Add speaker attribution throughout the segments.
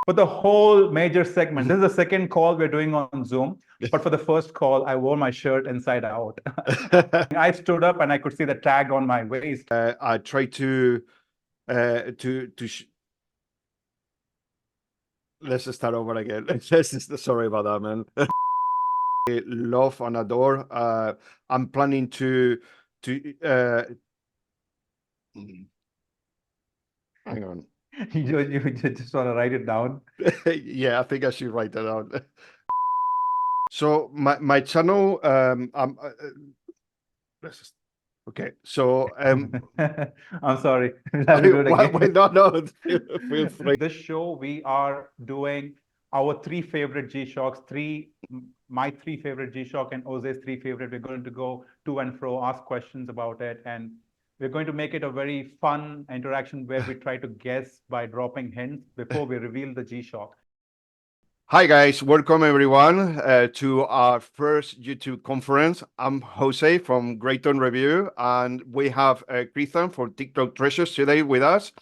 Speaker 1: for the whole major segment. This is the second call we're doing on Zoom. But for the first call, I wore my shirt inside out. I stood up and I could see the tag on my waist.
Speaker 2: I try to let's start over again. Sorry about that, man. Love and adore. I'm planning to hang on.
Speaker 1: You just want to write it down?
Speaker 2: Yeah, I think I should write that down. So my channel, okay. So
Speaker 1: I'm sorry. Have to do it again.
Speaker 2: No, feel free.
Speaker 1: This show we are doing our three favorite G-Shocks, my three favorite G-Shock and Jose's three favorite. We're going to go to and fro, ask questions about it, and we're going to make it a very fun interaction where we try to guess by dropping hints before we reveal the G-Shock.
Speaker 2: Hi guys, welcome everyone to our first YouTube conference. I'm Jose from Grayton Review, and we have Keerthan for TikTok Treasures today with us.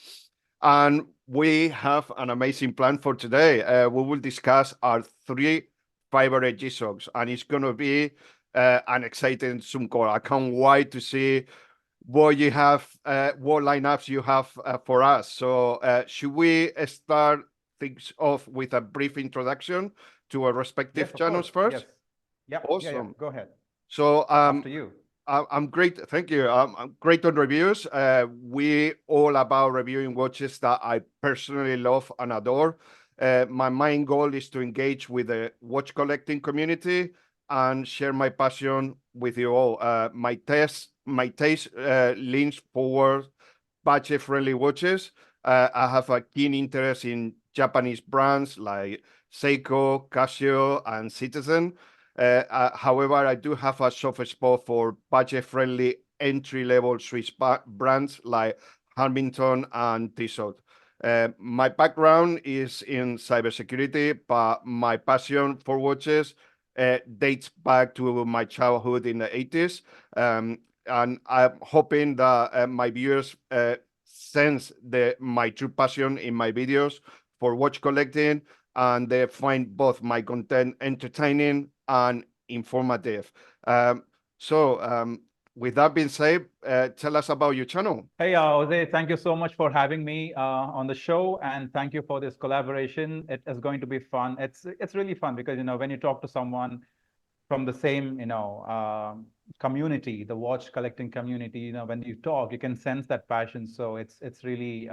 Speaker 2: And we have an amazing plan for today. We will discuss our three favorite G-Shocks, and it's going to be an exciting Zoom call. I can't wait to see what you have, what lineups you have for us. So should we start things off with a brief introduction to our respective channels first?
Speaker 1: Yes. Yep.
Speaker 2: Awesome.
Speaker 1: Yeah. Go ahead.
Speaker 2: So
Speaker 1: after you.
Speaker 2: I'm great. Thank you. I'm great on reviews. We all about reviewing watches that I personally love and adore. My main goal is to engage with the watch collecting community and share my passion with you all. My taste leans toward budget-friendly watches. I have a keen interest in Japanese brands like Seiko, Casio, and Citizen. However, I do have a soft spot for budget-friendly entry-level Swiss brands like Hamilton and Tissot. My background is in cybersecurity, but my passion for watches dates back to my childhood in the 80s. And I'm hoping that my viewers sense my true passion in my videos for watch collecting, and they find both my content entertaining and informative. With that being said, tell us about your channel.
Speaker 1: Hey, Jose, thank you so much for having me on the show, and thank you for this collaboration. It is going to be fun. It's really fun because, when you talk to someone from the same, community, the watch collecting community, when you talk, you can sense that passion. So it's really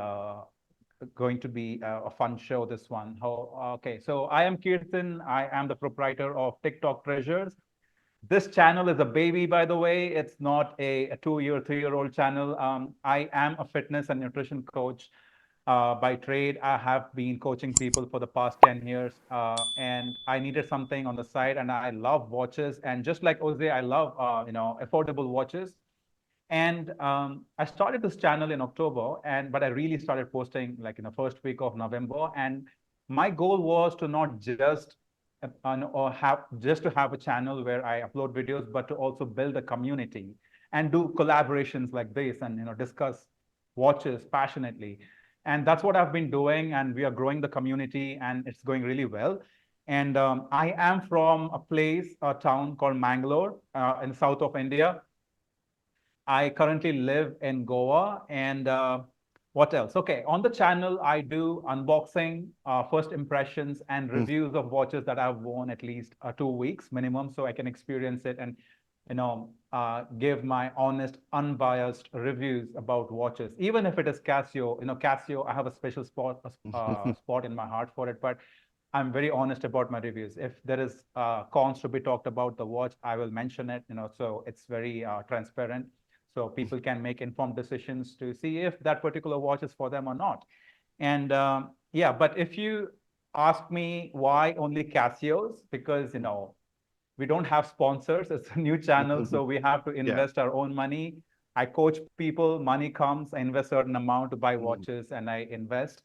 Speaker 1: going to be a fun show, this one. Okay, so I am Keerthan. I am the proprietor of TikTok Treasures. This channel is a baby, by the way. It's not a 2-year, 3-year-old channel. I am a fitness and nutrition coach by trade. I have been coaching people for the past 10 years, and I needed something on the side, and I love watches. And just like Jose, I love, affordable watches. And I started this channel in October, but I really started posting like in the first week of November. And my goal was to not just to have a channel where I upload videos, but to also build a community and do collaborations like this, and discuss watches passionately. And that's what I've been doing. And we are growing the community, and it's going really well. And I am from a town called Mangalore in the south of India. I currently live in Goa. And what else? Okay, on the channel, I do unboxing, first impressions, and reviews of watches that I've worn at least 2 weeks minimum, so I can experience it and give my honest, unbiased reviews about watches. Even if it is Casio, Casio, I have a special spot in my heart for it, but I'm very honest about my reviews. If there is cons to be talked about the watch, I will mention it. So it's very transparent, so people can make informed decisions to see if that particular watch is for them or not. And yeah, but if you ask me why only Casios, because we don't have sponsors. It's a new channel, so we have to invest our own money. I coach people, money comes, I invest a certain amount to buy watches, and I invest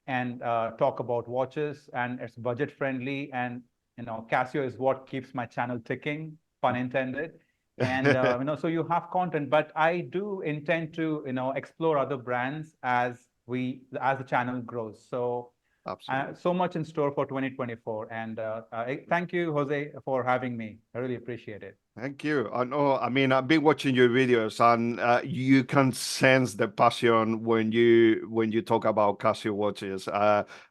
Speaker 1: and talk about watches, and it's budget friendly. And Casio is what keeps my channel ticking, pun intended. And so you have content, but I do intend to explore other brands as the channel grows. So
Speaker 2: Absolutely.
Speaker 1: So much in store for 2024. And thank you, Jose, for having me. I really appreciate it.
Speaker 2: Thank you. I know. I mean, I've been watching your videos, and you can sense the passion when you talk about Casio watches.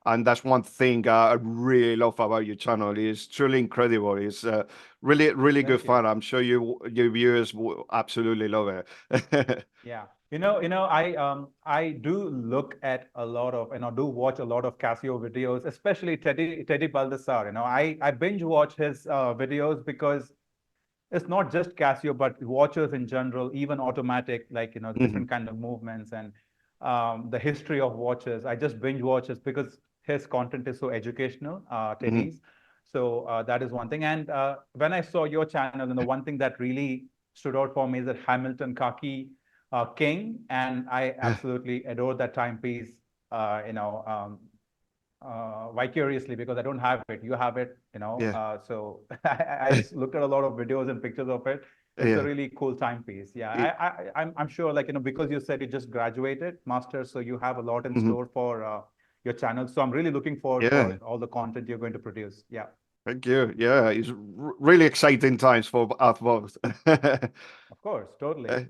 Speaker 2: And that's one thing I really love about your channel. It's truly incredible. It's really good fun. I'm sure your viewers will absolutely love it.
Speaker 1: Yeah. I do look at a lot of, do watch a lot of Casio videos, especially Teddy Baldassar. I binge watch his videos because it's not just Casio, but watches in general, even automatic, like, different kind of movements and the history of watches. I just binge watch it because his content is so educational, Teddy's. So that is one thing. And when I saw your channel, one thing that really stood out for me is that Hamilton Khaki King, and I absolutely adore that timepiece. Vicariously, because I don't have it. You have it,
Speaker 2: Yeah.
Speaker 1: so I just looked at a lot of videos and pictures of it. It's a
Speaker 2: Yeah.
Speaker 1: really cool timepiece. Yeah, I'm sure, like, because you said you just graduated master's, so you have a lot in store for your channel. So I'm really looking forward
Speaker 2: Yeah.
Speaker 1: for all the content you're going to produce. Yeah.
Speaker 2: Thank you. Yeah, it's really exciting times for us both.
Speaker 1: Of course, totally.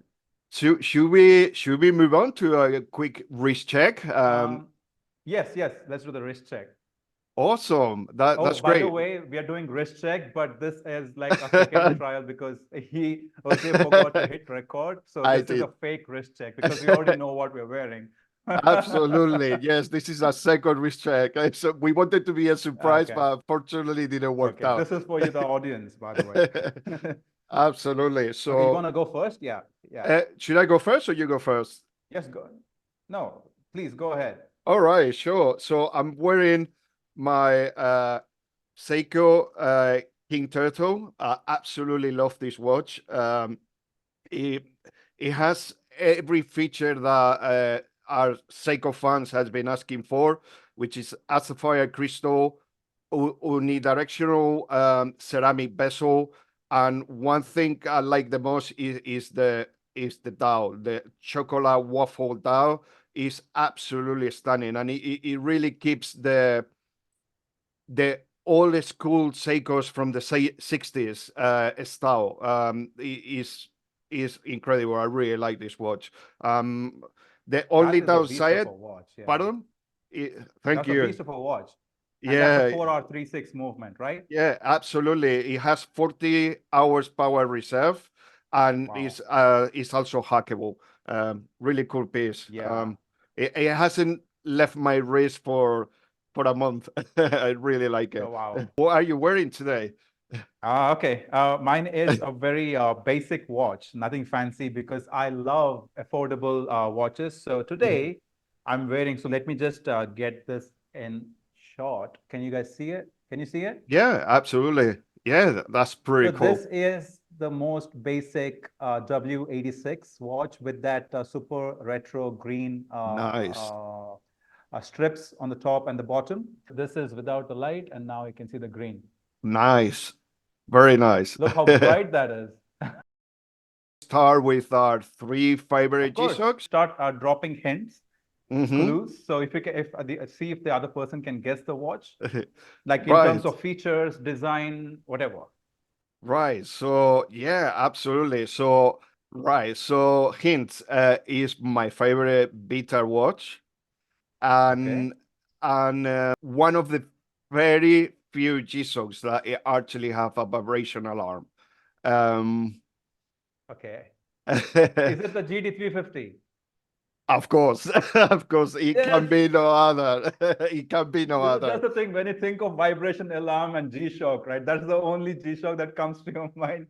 Speaker 2: Should we move on to a quick wrist check?
Speaker 1: Yes, let's do the wrist check.
Speaker 2: Awesome.
Speaker 1: Oh,
Speaker 2: That's
Speaker 1: by
Speaker 2: great.
Speaker 1: the way, we are doing wrist check, but this is like a second trial because Jose forgot to hit record. So this is a fake wrist check because we already know what we're wearing.
Speaker 2: Absolutely. Yes, this is a second wrist check. So we wanted to be a surprise, but fortunately it didn't work out.
Speaker 1: This is for you, the audience, by the way.
Speaker 2: Absolutely. So
Speaker 1: okay, you want to go first? Yeah.
Speaker 2: Should I go first or you go first?
Speaker 1: Yes, go. No, please go ahead.
Speaker 2: All right, sure. So I'm wearing my Seiko King Turtle. I absolutely love this watch. It has every feature that our Seiko fans has been asking for, which is a sapphire crystal, unidirectional ceramic bezel, and one thing I like the most is the dial. The chocolate waffle dial is absolutely stunning, and it really keeps the old school Seikos from the 60s style. Is incredible. I really like this watch. The only downside, pardon? Thank
Speaker 1: That's
Speaker 2: you.
Speaker 1: a piece of a watch. And
Speaker 2: yeah,
Speaker 1: that's a 4-hour 3-6 movement, right?
Speaker 2: Yeah, absolutely. It has 40 hours power reserve, and it's also hackable. Really cool piece.
Speaker 1: Yeah.
Speaker 2: It hasn't left my wrist for a month. I really like it.
Speaker 1: Oh, wow.
Speaker 2: What are you wearing today?
Speaker 1: Okay. Mine is a very basic watch, nothing fancy, because I love affordable watches. So today I'm wearing, so let me just get this in shot. Can you guys see it? Can you see it?
Speaker 2: Yeah, absolutely. Yeah, that's pretty cool.
Speaker 1: This is the most basic W86 watch with that super retro green
Speaker 2: Nice.
Speaker 1: strips on the top and the bottom. This is without the light, and now you can see the green.
Speaker 2: Nice. Very nice.
Speaker 1: Look how bright that is.
Speaker 2: Start with our 3 favorite G-Shocks.
Speaker 1: Start dropping hints, clues. So if you can, see if the other person can guess the watch, like in terms of features, design, whatever.
Speaker 2: Right. So yeah, absolutely. So So hints is my favorite beta watch, and one of the very few G-Shocks that actually have a vibration alarm.
Speaker 1: Okay. Is it the GD350?
Speaker 2: Of course, of course, it can be no other. It can be no other.
Speaker 1: That's the thing, when you think of vibration alarm and G-Shock, right? That's the only G-Shock that comes to your mind.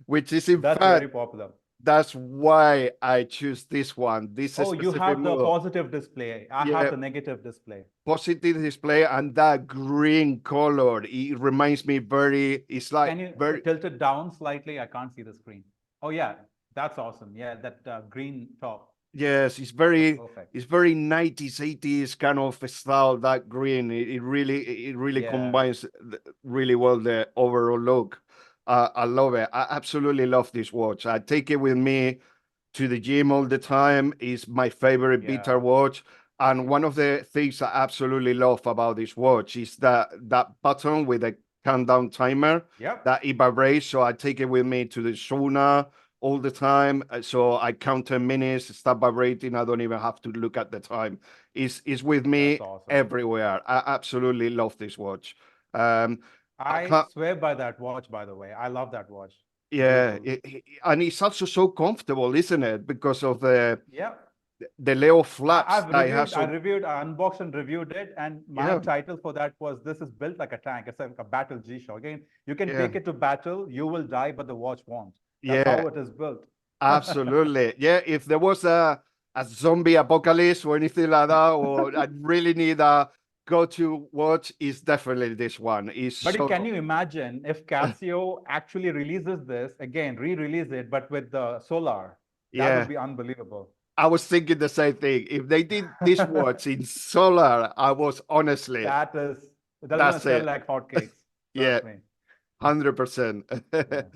Speaker 2: Which is in fact
Speaker 1: very popular.
Speaker 2: That's why I choose this one. This
Speaker 1: you have the positive display. I have the negative display.
Speaker 2: Positive display, and that green color. It reminds me very. It's like
Speaker 1: Can you tilt it down slightly? I can't see the screen. Oh yeah, that's awesome. Yeah, that green top.
Speaker 2: Yes, it's very 90s, 80s kind of style. That green, it really combines really well the overall look. I love it. I absolutely love this watch. I take it with me to the gym all the time. It's my favorite beta watch. And one of the things I absolutely love about this watch is that button with a countdown timer that it vibrates. So I take it with me to the sauna all the time. So I count 10 minutes, start vibrating. I don't even have to look at the time. It's with me everywhere. I absolutely love this watch.
Speaker 1: I swear by that watch, by the way. I love that watch.
Speaker 2: Yeah, and it's also so comfortable, isn't it? Because of the Leo flaps.
Speaker 1: I reviewed, I unboxed and reviewed it, and my title for that was, "This is built like a tank." It's like a battle G-Shock. Again, you can take it to battle, you will die, but the watch won't. That's how it is built.
Speaker 2: Absolutely. Yeah, if there was a zombie apocalypse or anything like that, or I really need a go-to watch, is definitely this one.
Speaker 1: But can you imagine if Casio actually releases this, again, re-release it, but with the solar? That would be unbelievable.
Speaker 2: I was thinking the same thing. If they did this watch in solar, I was honestly.
Speaker 1: That's gonna sell like hotcakes.
Speaker 2: Yeah, 100%.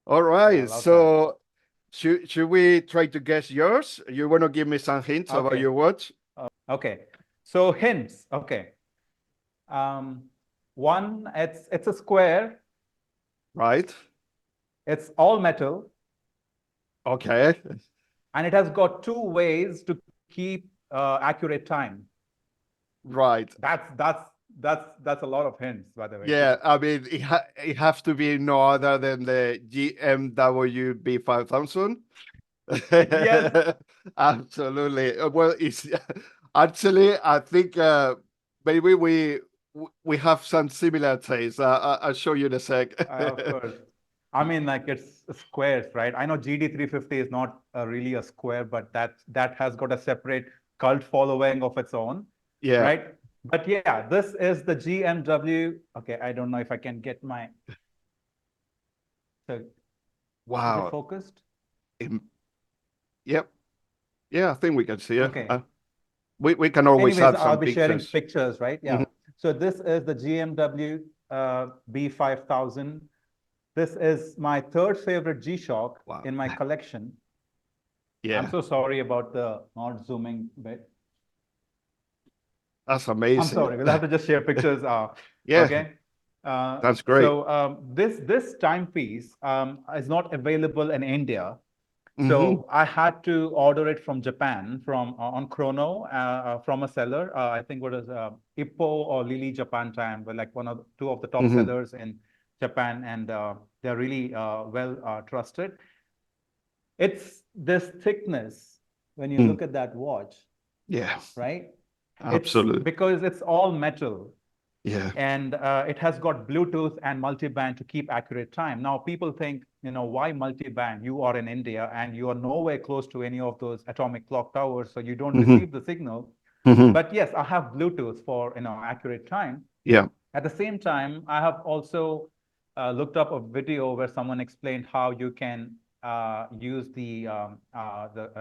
Speaker 2: All right. So should we try to guess yours? You want to give me some hints about your watch?
Speaker 1: Okay. So hints. Okay. One, it's a square.
Speaker 2: Right.
Speaker 1: It's all metal.
Speaker 2: Okay.
Speaker 1: And it has got two ways to keep accurate time.
Speaker 2: Right.
Speaker 1: That's a lot of hints, by the way.
Speaker 2: Yeah, I mean, it has to be no other than the GMW B5000.
Speaker 1: Yes.
Speaker 2: Absolutely. Well, it's actually, I think maybe we have some similar tastes. I'll show you in a sec.
Speaker 1: Of course. I mean, like, it's squares, right? I know GD350 is not really a square, but that has got a separate cult following of its own.
Speaker 2: Yeah.
Speaker 1: Right. But yeah, this is the GMW. Okay, I don't know if I can get my. So,
Speaker 2: wow.
Speaker 1: Is it focused?
Speaker 2: Yep. Yeah, I think we can see it.
Speaker 1: Okay.
Speaker 2: We can always have some
Speaker 1: I'll be
Speaker 2: pictures.
Speaker 1: sharing pictures, right? Yeah. So this is the GMW B5000. This is my third favorite G-Shock in my collection.
Speaker 2: Yeah.
Speaker 1: I'm so sorry about the not zooming bit.
Speaker 2: That's amazing.
Speaker 1: I'm sorry. We'll have to just share pictures.
Speaker 2: Yeah.
Speaker 1: Okay.
Speaker 2: That's great.
Speaker 1: So this timepiece is not available in India. So I had to order it from Japan, from on Chrono, from a seller. I think what is Ippo or Lily Japan Time, but like two of the top sellers in Japan, and they're really well trusted. It's this thickness when you look at that watch.
Speaker 2: Yeah.
Speaker 1: Right.
Speaker 2: Absolutely.
Speaker 1: Because it's all metal.
Speaker 2: Yeah.
Speaker 1: And it has got Bluetooth and multi-band to keep accurate time. Now, people think, why multi-band? You are in India and you are nowhere close to any of those atomic clock towers, so you don't receive the signal. But yes, I have Bluetooth for, accurate time.
Speaker 2: Yeah.
Speaker 1: At the same time, I have also looked up a video where someone explained how you can use the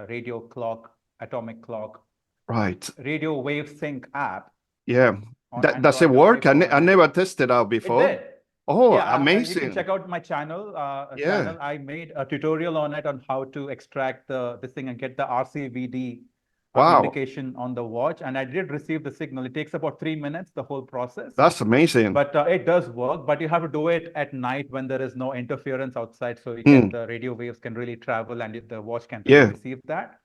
Speaker 1: radio clock, atomic clock,
Speaker 2: right,
Speaker 1: radio wave sync app.
Speaker 2: Yeah. Does it work? I never tested out before.
Speaker 1: It did.
Speaker 2: Oh,
Speaker 1: yeah,
Speaker 2: amazing.
Speaker 1: You can check out my channel. Channel. I made a tutorial on it on how to extract this thing and get the RCVD indication on the watch. And I did receive the signal. It takes about 3 minutes, the whole process.
Speaker 2: That's amazing.
Speaker 1: But it does work, but you have to do it at night when there is no interference outside. So you can, the radio waves can really travel and the watch can receive that.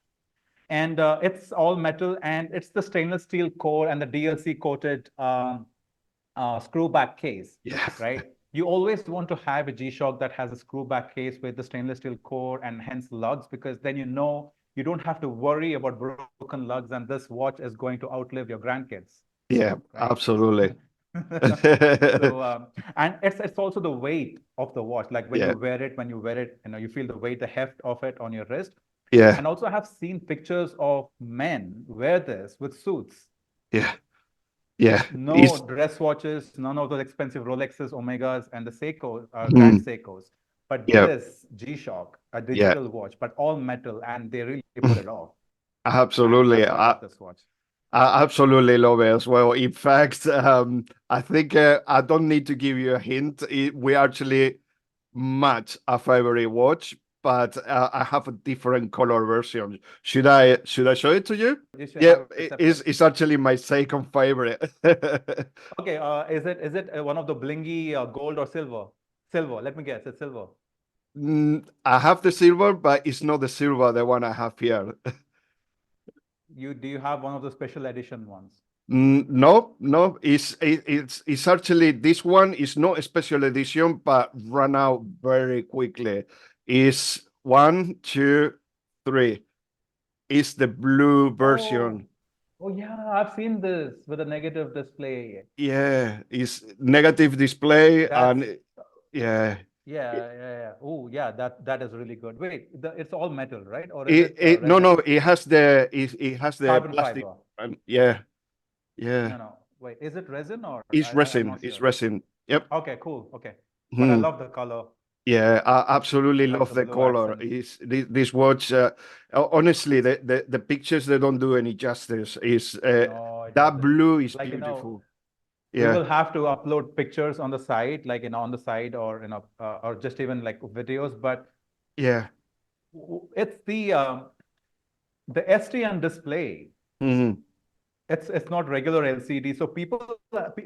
Speaker 1: And it's all metal, and it's the stainless steel core and the DLC coated screw back case.
Speaker 2: Yeah.
Speaker 1: Right. You always want to have a G-Shock that has a screw back case with the stainless steel core and hence lugs, because then you don't have to worry about broken lugs, and this watch is going to outlive your grandkids.
Speaker 2: Yeah, right? Absolutely.
Speaker 1: So, and it's also the weight of the watch. Like when you wear it, you feel the weight, the heft of it on your wrist.
Speaker 2: Yeah.
Speaker 1: And also I have seen pictures of men wear this with suits.
Speaker 2: Yeah. Yeah.
Speaker 1: No dress watches, none of those expensive Rolexes, Omegas, and the Seikos, Grand Seikos. But this G-Shock, a digital watch, but all metal, and they really put it off.
Speaker 2: Absolutely.
Speaker 1: I love this watch.
Speaker 2: I absolutely love it as well. In fact, I think I don't need to give you a hint. We actually match a favorite watch, but I have a different color version. Should I show it to you?
Speaker 1: You should
Speaker 2: Yeah,
Speaker 1: have it
Speaker 2: it's actually my second favorite.
Speaker 1: Okay, is it one of the blingy gold or silver? Silver. Let me guess. It's silver.
Speaker 2: I have the silver, but it's not the silver the one I have here.
Speaker 1: Do you have one of the special edition ones?
Speaker 2: No, no. It's actually this one is not a special edition, but run out very quickly. It's 1, 2, 3. It's the blue version.
Speaker 1: Oh yeah, I've seen this with a negative display.
Speaker 2: Yeah, it's negative display
Speaker 1: That's
Speaker 2: and yeah.
Speaker 1: yeah. Oh yeah, that is really good. Wait, it's all metal, right? Or is
Speaker 2: It,
Speaker 1: it
Speaker 2: it no
Speaker 1: resin?
Speaker 2: no it has the
Speaker 1: Carbon
Speaker 2: plastic
Speaker 1: fiber.
Speaker 2: and yeah yeah
Speaker 1: No. Wait, is it resin or
Speaker 2: it's
Speaker 1: I'm
Speaker 2: resin
Speaker 1: not
Speaker 2: it's
Speaker 1: sure.
Speaker 2: resin. Yep.
Speaker 1: Okay, cool. Okay. But I
Speaker 2: Hmm.
Speaker 1: love the color.
Speaker 2: Yeah, I absolutely
Speaker 1: Love
Speaker 2: love
Speaker 1: the
Speaker 2: the
Speaker 1: blue
Speaker 2: color.
Speaker 1: accents.
Speaker 2: Is this watch? Honestly, the pictures they don't do any justice. Is
Speaker 1: No, it
Speaker 2: that
Speaker 1: doesn't.
Speaker 2: blue is
Speaker 1: Like,
Speaker 2: beautiful.
Speaker 1: we
Speaker 2: Yeah,
Speaker 1: will have to upload pictures on the site, like, on the side, or, or just even like videos, but
Speaker 2: yeah.
Speaker 1: it's the STN display.
Speaker 2: Hmm.
Speaker 1: It's not regular LCD. So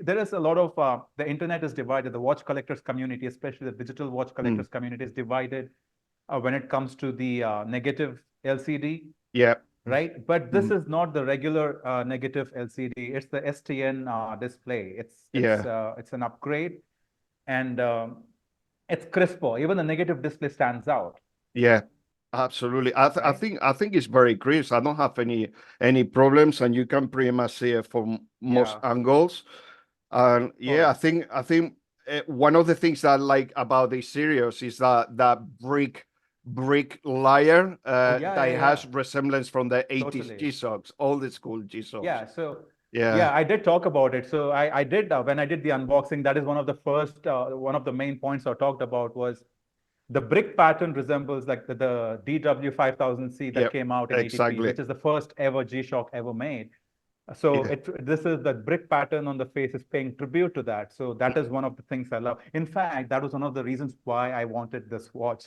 Speaker 1: there is a lot of the internet is divided. The watch collectors community, especially the digital watch collectors community, is divided when it comes to the negative LCD,
Speaker 2: Yeah.
Speaker 1: right? But this
Speaker 2: Mhm.
Speaker 1: is not the regular negative LCD. It's the STN display.
Speaker 2: Yeah.
Speaker 1: It's an upgrade, and it's crisper. Even the negative display stands out,
Speaker 2: Yeah. Absolutely.
Speaker 1: right?
Speaker 2: I think it's very crisp. I don't have any problems, and you can pretty much see it from most
Speaker 1: Yeah,
Speaker 2: angles. And yeah,
Speaker 1: correct.
Speaker 2: I think one of the things that I like about this series is that brick layer
Speaker 1: Oh yeah,
Speaker 2: that
Speaker 1: yeah,
Speaker 2: has
Speaker 1: yeah.
Speaker 2: resemblance from the 80s
Speaker 1: Totally.
Speaker 2: G-Shocks, old school G-Shocks.
Speaker 1: Yeah, so
Speaker 2: Yeah.
Speaker 1: yeah, I did talk about it. So I did when I did the unboxing, that is one of the first one of the main points I talked about was the brick pattern resembles like the DW5000C that
Speaker 2: Yep.
Speaker 1: came out in 83,
Speaker 2: Exactly.
Speaker 1: which is the first ever G-Shock ever made. So
Speaker 2: Yeah.
Speaker 1: this is the brick pattern on the face is paying tribute to that. So that is one of the things I love. In fact, that was one of the reasons why I wanted this watch,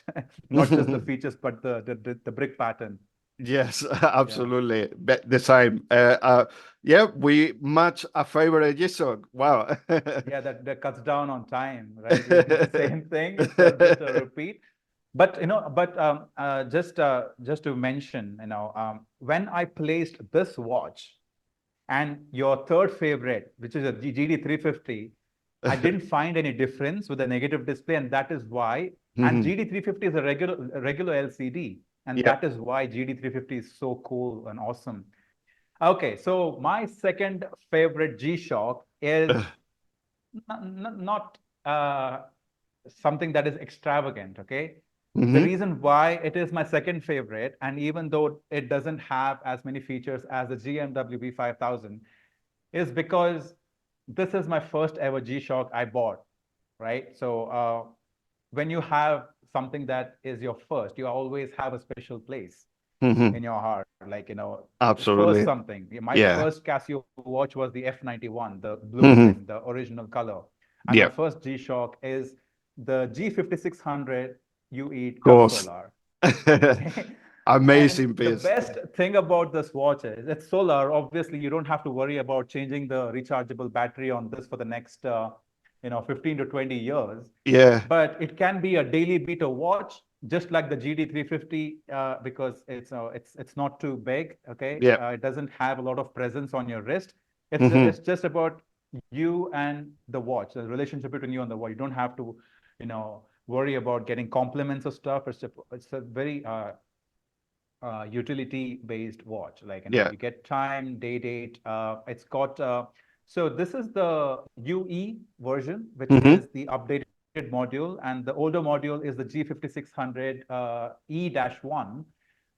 Speaker 1: not just the features, but the brick pattern.
Speaker 2: Yes,
Speaker 1: Yeah.
Speaker 2: absolutely. The same. Yeah, we match a favorite G-Shock. Wow.
Speaker 1: Yeah, that cuts down on time, right? We did the same thing. It's just a repeat. But just to mention, when I placed this watch and your third favorite, which is a GD350, I didn't find any difference with the negative display, and that is why. And
Speaker 2: Mhm.
Speaker 1: GD350 is a regular LCD, and
Speaker 2: Yep.
Speaker 1: that is why GD350 is so cool and awesome. Okay, so my second favorite G-Shock is not something that is extravagant, okay? The
Speaker 2: Hmm.
Speaker 1: reason why it is my second favorite, and even though it doesn't have as many features as the GMW V5000, is because this is my first ever G-Shock I bought, right? So when you have something that is your first, you always have a special place
Speaker 2: Hmm.
Speaker 1: in your heart. Like, first
Speaker 2: Absolutely.
Speaker 1: something. My
Speaker 2: Yeah.
Speaker 1: first Casio watch was the F91, the
Speaker 2: Hmm.
Speaker 1: blueprint, the original color. And my
Speaker 2: Yeah.
Speaker 1: first G-Shock is the G5600 UE
Speaker 2: Of
Speaker 1: Tough
Speaker 2: course.
Speaker 1: Solar. Okay. And
Speaker 2: Amazing
Speaker 1: the
Speaker 2: piece.
Speaker 1: best thing about this watch is it's solar. Obviously, you don't have to worry about changing the rechargeable battery on this for the next 15 to 20 years.
Speaker 2: Yeah.
Speaker 1: But it can be a daily beater watch, just like the GD350, because it's not too big. Okay,
Speaker 2: Yeah.
Speaker 1: it doesn't have a lot of presence on your wrist.
Speaker 2: Hmm.
Speaker 1: It's just about you and the watch, the relationship between you and the watch. You don't have to, worry about getting compliments or stuff. It's a very utility based watch. Like,
Speaker 2: Yeah.
Speaker 1: you get time, day date. It's got so this is the UE version, which
Speaker 2: Hmm.
Speaker 1: is the updated module, and the older module is the G5600 E-1,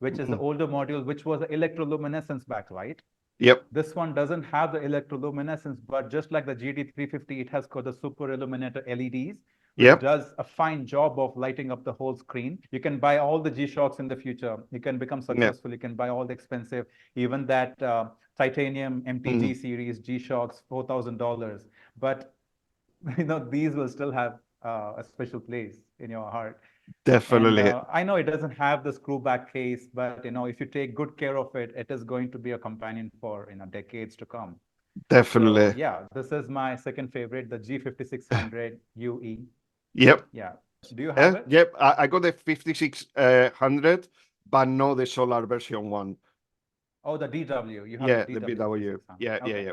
Speaker 1: which is the
Speaker 2: Hmm.
Speaker 1: older module, which was the electroluminescence backlight.
Speaker 2: Yep.
Speaker 1: This one doesn't have the electroluminescence, but just like the GD350, it has got the super illuminator LEDs, which
Speaker 2: Yep.
Speaker 1: does a fine job of lighting up the whole screen. You can buy all the G-Shocks in the future. You can become
Speaker 2: Yep.
Speaker 1: successful. You can buy all the expensive, even that titanium MTG
Speaker 2: Hmm.
Speaker 1: series G-Shocks, $4,000. But these will still have a special place in your heart.
Speaker 2: Definitely.
Speaker 1: And I know it doesn't have the screw back case, but if you take good care of it, it is going to be a companion for decades to come. So
Speaker 2: Definitely.
Speaker 1: yeah, this is my second favorite, the G5600 UE.
Speaker 2: Yep.
Speaker 1: Yeah. Do you have it?
Speaker 2: Yep. I got the 5600, but not the solar version one.
Speaker 1: Oh, the DW. You have
Speaker 2: Yeah,
Speaker 1: the
Speaker 2: the
Speaker 1: DW
Speaker 2: BW.
Speaker 1: 5600.
Speaker 2: Yeah,
Speaker 1: Okay.
Speaker 2: yeah.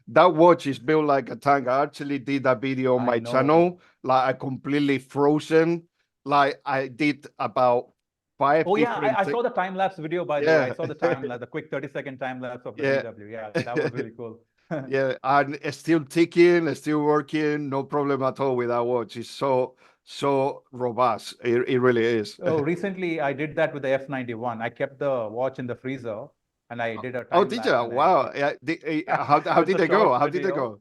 Speaker 2: That watch is built like a tank. I actually did a video on
Speaker 1: I
Speaker 2: my
Speaker 1: know.
Speaker 2: channel, like I completely frozen. Like I did about five
Speaker 1: Oh yeah,
Speaker 2: different
Speaker 1: I
Speaker 2: things.
Speaker 1: saw the time lapse video, by the way. I
Speaker 2: Yeah.
Speaker 1: saw the time lapse, the quick 30-second time lapse of the
Speaker 2: Yeah.
Speaker 1: DW. Yeah, that was really cool.
Speaker 2: Yeah, and it's still ticking, it's still working, no problem at all with that watch. It's so robust. It really is.
Speaker 1: Oh, recently I did that with the F91. I kept the watch in the freezer and I did a
Speaker 2: Oh,
Speaker 1: time
Speaker 2: did you?
Speaker 1: lapse and I
Speaker 2: Wow. Yeah. How
Speaker 1: it's
Speaker 2: did
Speaker 1: a
Speaker 2: they go?
Speaker 1: short
Speaker 2: How did they
Speaker 1: video.
Speaker 2: go?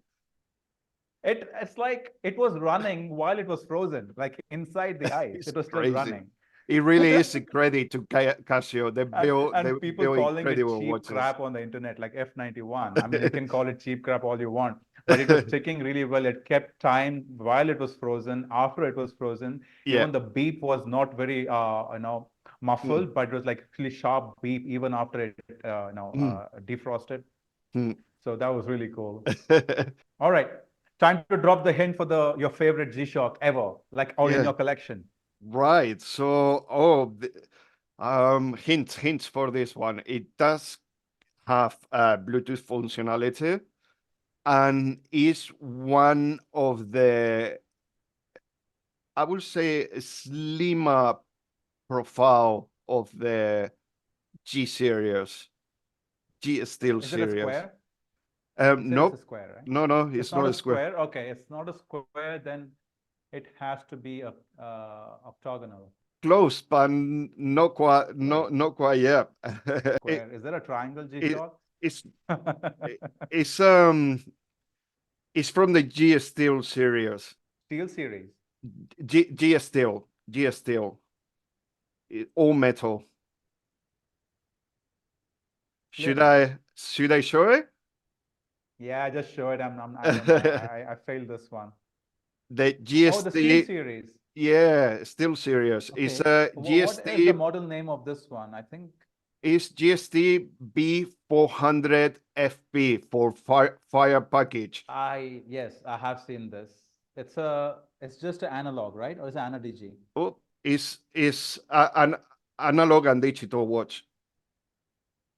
Speaker 1: It's like it was running while it was frozen, like inside the ice.
Speaker 2: It's
Speaker 1: It was still
Speaker 2: crazy.
Speaker 1: running.
Speaker 2: It really is a credit to Casio. They
Speaker 1: And people
Speaker 2: build
Speaker 1: calling it
Speaker 2: incredible
Speaker 1: cheap
Speaker 2: watches.
Speaker 1: crap on the internet, like F91. I mean, you can call it cheap crap all you want, but it was ticking really well. It kept time while it was frozen, after it was frozen.
Speaker 2: Yeah.
Speaker 1: Even the beep was not very,
Speaker 2: Mm,
Speaker 1: muffled, but it was like really sharp beep even after it,
Speaker 2: mm,
Speaker 1: defrosted.
Speaker 2: mm.
Speaker 1: So that was really cool. All right, time to drop the hint for your favorite G-Shock ever, like or in
Speaker 2: Yeah.
Speaker 1: your collection.
Speaker 2: Right. So, hints for this one. It does have Bluetooth functionality and is one of the, I would say, slimmer profile of the G series, G Steel
Speaker 1: Is it a
Speaker 2: series.
Speaker 1: square? You said it's a
Speaker 2: Nope.
Speaker 1: square, right?
Speaker 2: No,
Speaker 1: It's
Speaker 2: it's
Speaker 1: not
Speaker 2: not
Speaker 1: a
Speaker 2: a square.
Speaker 1: square. Okay, it's not a square, then it has to be a octagonal.
Speaker 2: Close, but not quite,
Speaker 1: Wait,
Speaker 2: not quite yet. it,
Speaker 1: square. Is there a triangle
Speaker 2: it,
Speaker 1: G-Shock?
Speaker 2: it's, it's, um, it's from the G Steel series.
Speaker 1: Steel series.
Speaker 2: G Steel, G Steel, all metal.
Speaker 1: Clear.
Speaker 2: Should I show it?
Speaker 1: Yeah, just show it. I don't know. I failed this one.
Speaker 2: The
Speaker 1: Oh, the Steel
Speaker 2: GST,
Speaker 1: series.
Speaker 2: yeah, Steel series. It's
Speaker 1: Okay.
Speaker 2: a
Speaker 1: What is the
Speaker 2: GST.
Speaker 1: model name of this one? I think.
Speaker 2: Is GST B400 FP for fire package.
Speaker 1: Yes, I have seen this. It's just an analog, right? Or is it ana DG?
Speaker 2: Oh, is an analog and digital watch.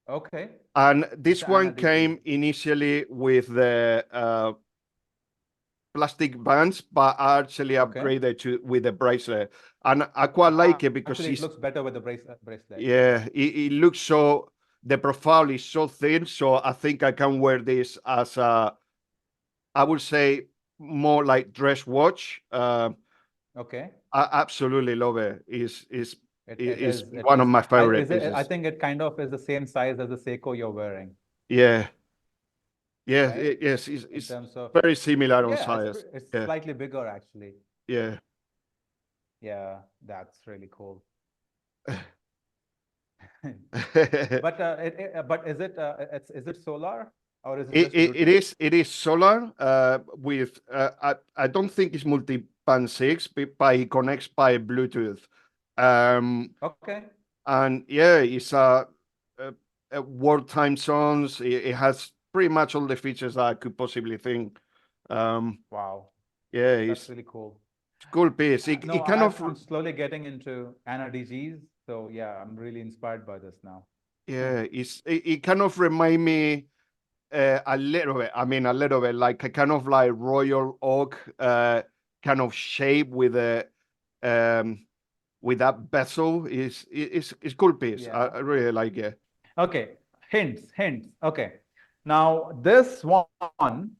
Speaker 1: Okay.
Speaker 2: And
Speaker 1: It's
Speaker 2: this
Speaker 1: an ana
Speaker 2: one
Speaker 1: DG.
Speaker 2: came initially with the plastic bands, but I actually upgraded to with the bracelet. And I quite like it because
Speaker 1: Actually, it looks better with the bracelet.
Speaker 2: yeah, it looks so, the profile is so thin, so I think I can wear this as a, I would say, more like dress watch.
Speaker 1: Okay.
Speaker 2: I absolutely love it. Is
Speaker 1: It
Speaker 2: one of
Speaker 1: is.
Speaker 2: my favorite
Speaker 1: Is it, I
Speaker 2: pieces.
Speaker 1: think it kind of is the same size as the Seiko you're wearing,
Speaker 2: Yeah, yeah,
Speaker 1: right?
Speaker 2: yes,
Speaker 1: In
Speaker 2: it's
Speaker 1: terms of,
Speaker 2: very similar on
Speaker 1: yeah,
Speaker 2: size.
Speaker 1: it's
Speaker 2: Yeah,
Speaker 1: slightly bigger actually.
Speaker 2: yeah.
Speaker 1: Yeah, that's really cool.
Speaker 2: it,
Speaker 1: But but is it solar or is it just
Speaker 2: it
Speaker 1: Bluetooth?
Speaker 2: is it is solar with I don't think it's multi-band 6, but it connects by Bluetooth.
Speaker 1: Okay.
Speaker 2: And yeah, it's a world time zones. It has pretty much all the features that I could possibly think.
Speaker 1: Wow,
Speaker 2: Yeah,
Speaker 1: that's really cool.
Speaker 2: it's cool piece.
Speaker 1: No,
Speaker 2: It kind of
Speaker 1: I'm slowly getting into ana DGs, so yeah, I'm really inspired by this now.
Speaker 2: yeah, it kind of remind me a little bit. I mean, a little bit like a kind of like royal oak kind of shape um with that bezel. Is cool piece.
Speaker 1: Yeah.
Speaker 2: I really like it.
Speaker 1: Okay. Hints. Okay. Now this one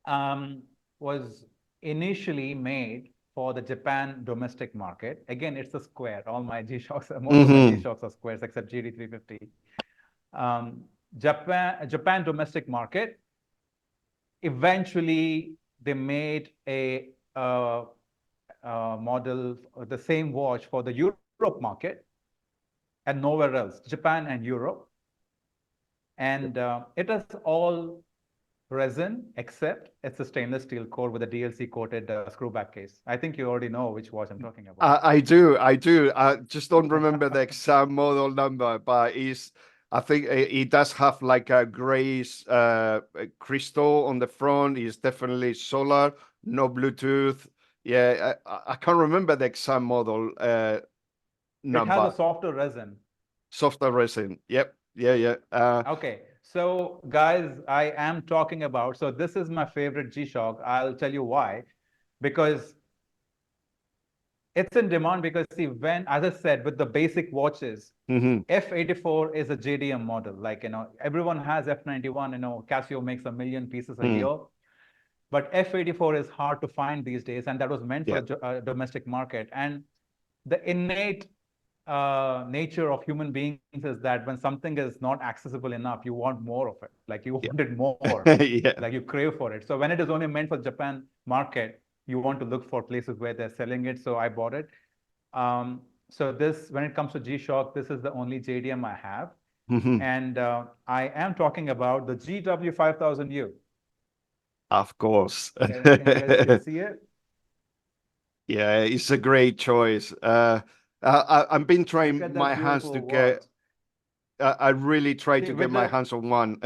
Speaker 1: um, was initially made for the Japan domestic market. Again, it's a square. All my G-Shocks, most of my
Speaker 2: Mm-hmm.
Speaker 1: G-Shocks are squares except GD350. Japan domestic market. Eventually, they made a model, the same watch for the Europe market and nowhere else, Japan and Europe. And it is all resin, except it's a stainless steel core with a DLC coated screw back case. I think you already know which watch I'm talking about.
Speaker 2: I do. I just don't remember the exact model number, but I think it does have like a gray crystal on the front. It's definitely solar, no Bluetooth. Yeah, I can't remember the exact model
Speaker 1: It has a
Speaker 2: number.
Speaker 1: softer resin.
Speaker 2: Softer resin. Yep. Yeah.
Speaker 1: Okay, so guys, I am talking about, so this is my favorite G-Shock. I'll tell you why. Because it's in demand because see, when, as I said, with the basic watches, F84 is a JDM model. Like, everyone has F91, Casio makes 1 million pieces a year. But F84 is hard to find these days, and that was meant for the domestic market. And the innate nature of human beings is that when something is not accessible enough, you want more of it. Like you want it more. Like you crave for it. So when it is only meant for the Japan market, you want to look for places where they're selling it. So I bought it. So this, when it comes to G-Shock, this is the only JDM I have. And I am talking about the GW5000U.
Speaker 2: Of course.
Speaker 1: Can you guys see it?
Speaker 2: Yeah, it's a great choice. I've been trying my hands to get. I really tried to get my hands on one.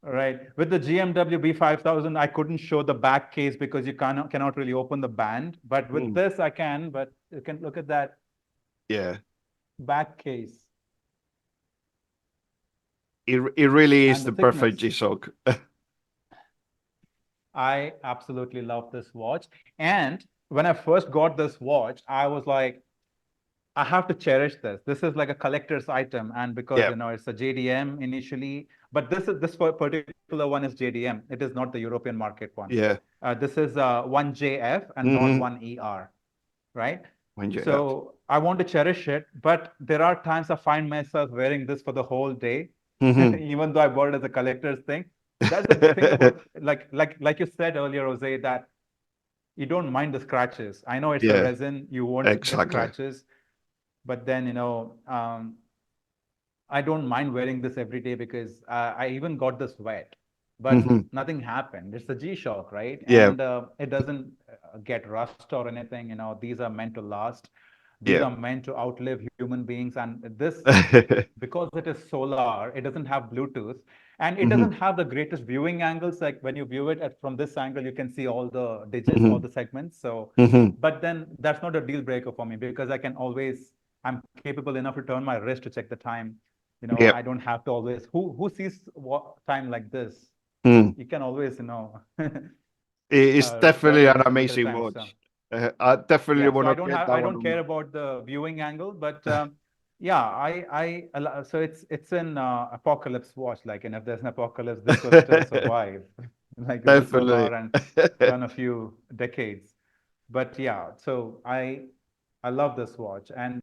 Speaker 1: Right. With the GMW B5000, I couldn't show the back case because you cannot really open the band. But with this, I can. But you can look at that.
Speaker 2: Yeah.
Speaker 1: Back case.
Speaker 2: It really is the perfect G-Shock.
Speaker 1: I absolutely love this watch. And when I first got this watch, I was like, I have to cherish this. This is like a collector's item. And because, it's a JDM initially, but this particular one is JDM. It is not the European market one.
Speaker 2: Yeah.
Speaker 1: This is 1JF and not 1ER, right?
Speaker 2: 1JF.
Speaker 1: So I want to cherish it, but there are times I find myself wearing this for the whole day, even though I bought it as a collector's thing. That's the thing about, like you said earlier, Jose, that you don't mind the scratches. I know it's a resin, you won't get scratches, but then, I don't mind wearing this every day because I even got this wet, but nothing happened. It's a G-Shock, right? And it doesn't get rust or anything. These are meant to last. These are meant to outlive human beings. And this, because it is solar, it doesn't have Bluetooth, and it doesn't have the greatest viewing angles. Like when you view it from this angle, you can see all the digits, all the segments. So, but then that's not a deal breaker for me because I'm capable enough to turn my wrist to check the time. I don't have to always, who sees time like this? You can always,
Speaker 2: It's definitely an amazing watch. I definitely want to get that one.
Speaker 1: I don't care about the viewing angle, but so it's an apocalypse watch. Like, and if there's an apocalypse, this will still survive. Like it's solar and run a few decades. But yeah, so I love this watch, and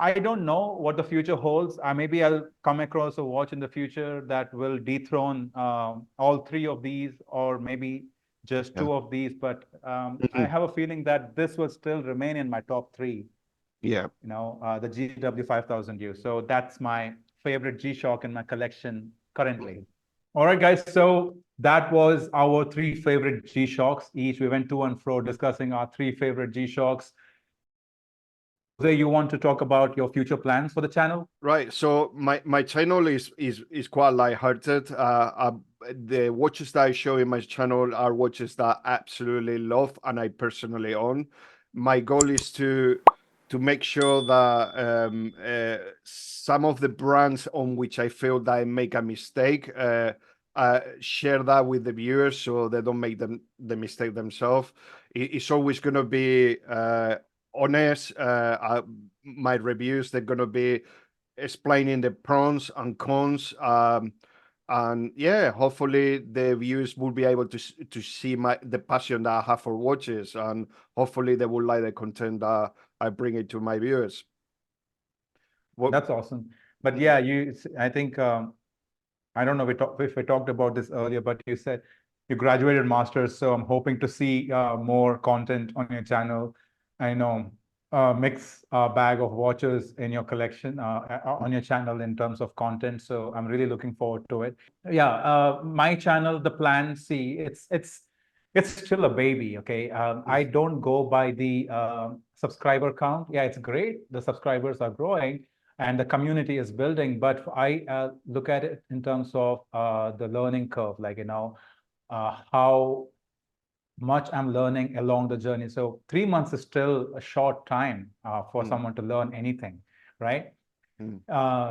Speaker 1: I don't know what the future holds. Maybe I'll come across a watch in the future that will dethrone all three of these, or maybe just two of these. But I have a feeling that this will still remain in my top three.
Speaker 2: Yeah.
Speaker 1: The GW5000U. So that's my favorite G-Shock in my collection currently. All right, guys. So that was our three favorite G-Shocks. Each we went to and fro discussing our three favorite G-Shocks. Jose, you want to talk about your future plans for the channel?
Speaker 2: Right. So my channel is quite lighthearted. The watches that I show in my channel are watches that I absolutely love and I personally own. My goal is to make sure that some of the brands on which I feel that I make a mistake, share that with the viewers so they don't make the mistake themselves. It's always going to be honest. My reviews, they're going to be explaining the pros and cons, and yeah, hopefully the viewers will be able to see the passion that I have for watches, and hopefully they will like the content that I bring it to my viewers.
Speaker 1: That's awesome. But yeah, I think I don't know if we talked about this earlier, but you said you graduated masters, so I'm hoping to see more content on your channel. I know mix bag of watches in your collection on your channel in terms of content. So I'm really looking forward to it. Yeah, my channel, the plan C, it's still a baby. Okay, I don't go by the subscriber count. Yeah, it's great. The subscribers are growing and the community is building, but I look at it in terms of the learning curve, like how much I'm learning along the journey. So 3 months is still a short time for someone to learn anything, right?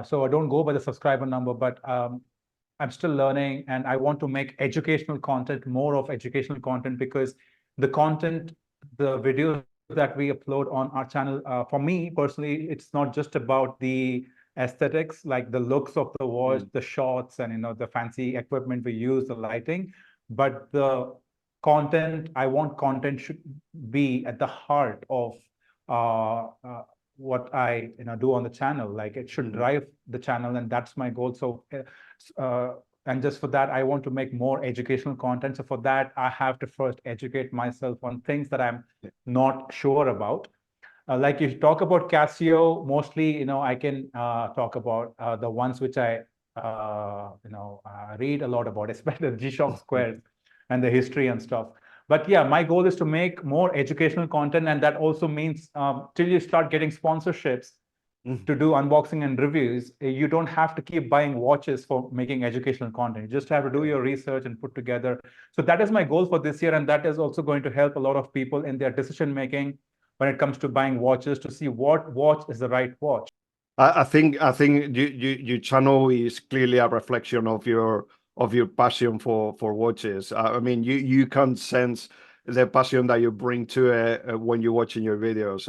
Speaker 1: So I don't go by the subscriber number, but I'm still learning and I want to make educational content, more of educational content, because the content, the videos that we upload on our channel, for me personally, it's not just about the aesthetics, like the looks of the watch, the shots, and the fancy equipment we use, the lighting, but the content. I want content should be at the heart of what I do on the channel. Like it should drive the channel, and that's my goal. So and just for that, I want to make more educational content. So for that, I have to first educate myself on things that I'm not sure about. Like you talk about Casio, mostly, I can talk about the ones which I, read a lot about, especially the G-Shock squares and the history and stuff. But yeah, my goal is to make more educational content, and that also means till you start getting sponsorships to do unboxing and reviews, you don't have to keep buying watches for making educational content. You just have to do your research and put together. So that is my goal for this year, and that is also going to help a lot of people in their decision making when it comes to buying watches, to see what watch is the right watch.
Speaker 2: I think your channel is clearly a reflection of your passion for watches. I mean, you can sense the passion that you bring to it when you're watching your videos.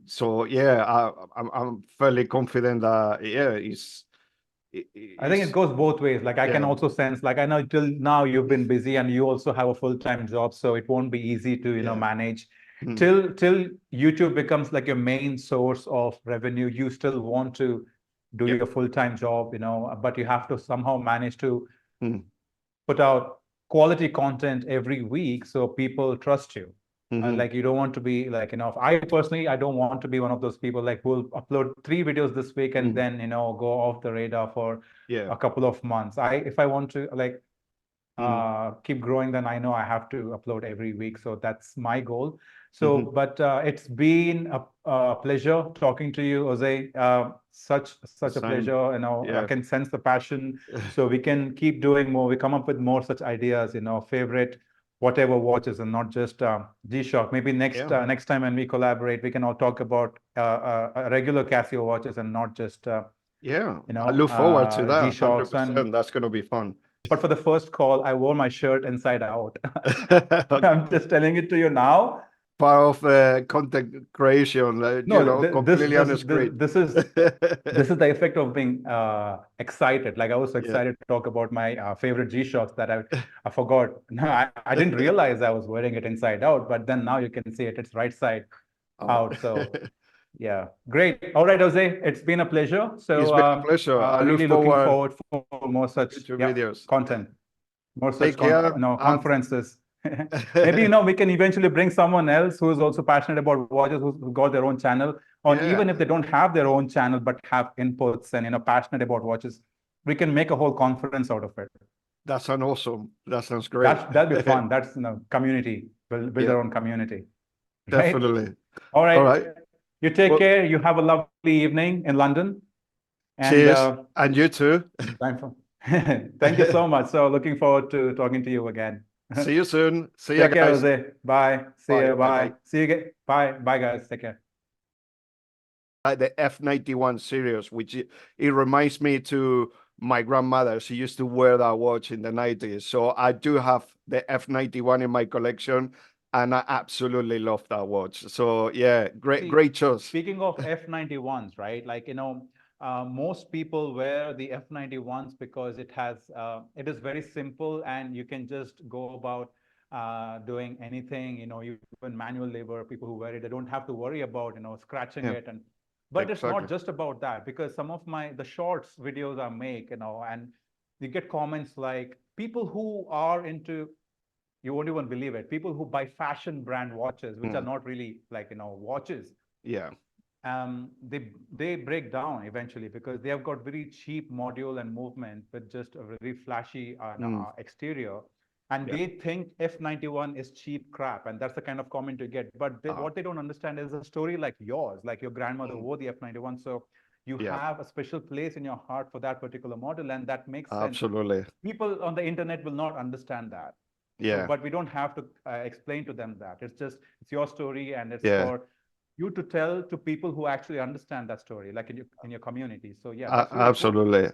Speaker 2: So yeah, I'm fairly confident that
Speaker 1: I think it goes both ways. Like I can also sense, like I know till now you've been busy and you also have a full-time job, so it won't be easy to manage. Till YouTube becomes like your main source of revenue, you still want to do your full-time job, but you have to somehow manage to put out quality content every week so people trust you. Like you don't want to be like, I personally, I don't want to be one of those people like who'll upload 3 videos this week and then, go off the radar for a couple of months. If I want to like keep growing, then I know I have to upload every week. So that's my goal. So, but it's been a pleasure talking to you, Jose. Such a pleasure. I can sense the passion. So we can keep doing more. We come up with more such ideas. Favorite whatever watches, and not just G-Shock. Maybe next time when we collaborate, we can all talk about regular Casio watches and not just
Speaker 2: I look forward to that.
Speaker 1: G-Shocks.
Speaker 2: 100%. That's going to be fun.
Speaker 1: But for the first call, I wore my shirt inside out. I'm just telling it to you now.
Speaker 2: Part of content creation, completely on the screen.
Speaker 1: This is the effect of being excited. Like I was so excited to talk about my favorite G-Shocks that I forgot. No, I didn't realize I was wearing it inside out, but then now you can see it. It's right side out. So yeah, great. All right, Jose, it's been a pleasure. So
Speaker 2: it's been a pleasure. I
Speaker 1: really looking forward for more such
Speaker 2: videos,
Speaker 1: content, more such conferences. Maybe we can eventually bring someone else who is also passionate about watches, who got their own channel, or even if they don't have their own channel but have inputs and passionate about watches, we can make a whole conference out of it.
Speaker 2: That sounds awesome. That sounds great.
Speaker 1: That'd be fun. That's community. Build their own community. Right?
Speaker 2: Definitely.
Speaker 1: All right. You take care. You have a lovely evening in London.
Speaker 2: And, cheers. And you too.
Speaker 1: Thank you so much. So looking forward to talking to you again.
Speaker 2: See you soon. See you,
Speaker 1: guys. Take care,
Speaker 2: guys.
Speaker 1: Jose. Bye. See you. Bye.
Speaker 2: Bye.
Speaker 1: See you again. Bye. Bye, guys. Take care.
Speaker 2: The F91 series, which it reminds me to my grandmother. She used to wear that watch in the 90s. So I do have the F91 in my collection, and I absolutely love that watch. So yeah, great choice.
Speaker 1: Speaking of F91s, right? Like, most people wear the F91s because it is very simple and you can just go about doing anything, even manual labor, people who wear it, they don't have to worry about, scratching it. But it's not just about that, because some of the shorts videos I make, and you get comments like people who are into you won't even believe it. People who buy fashion brand watches, which are
Speaker 2: Mm.
Speaker 1: not really like, watches,
Speaker 2: Yeah.
Speaker 1: they break down eventually because they have got very cheap module and movement with just a very flashy
Speaker 2: Mm.
Speaker 1: exterior, and
Speaker 2: Yeah.
Speaker 1: they think F91 is cheap crap, and that's the kind of comment you get. But
Speaker 2: Ah.
Speaker 1: what they don't understand is a story like yours, like your grandmother
Speaker 2: Mm.
Speaker 1: wore the F91, so you
Speaker 2: Yeah.
Speaker 1: have a special place in your heart for that particular model, and that makes sense.
Speaker 2: Absolutely.
Speaker 1: People on the internet will not understand that. So,
Speaker 2: Yeah.
Speaker 1: but we don't have to explain to them that. It's your story, and it's
Speaker 2: Yeah.
Speaker 1: for you to tell to people who actually understand that story, like in your community. So yeah, that's really cool.
Speaker 2: Absolutely.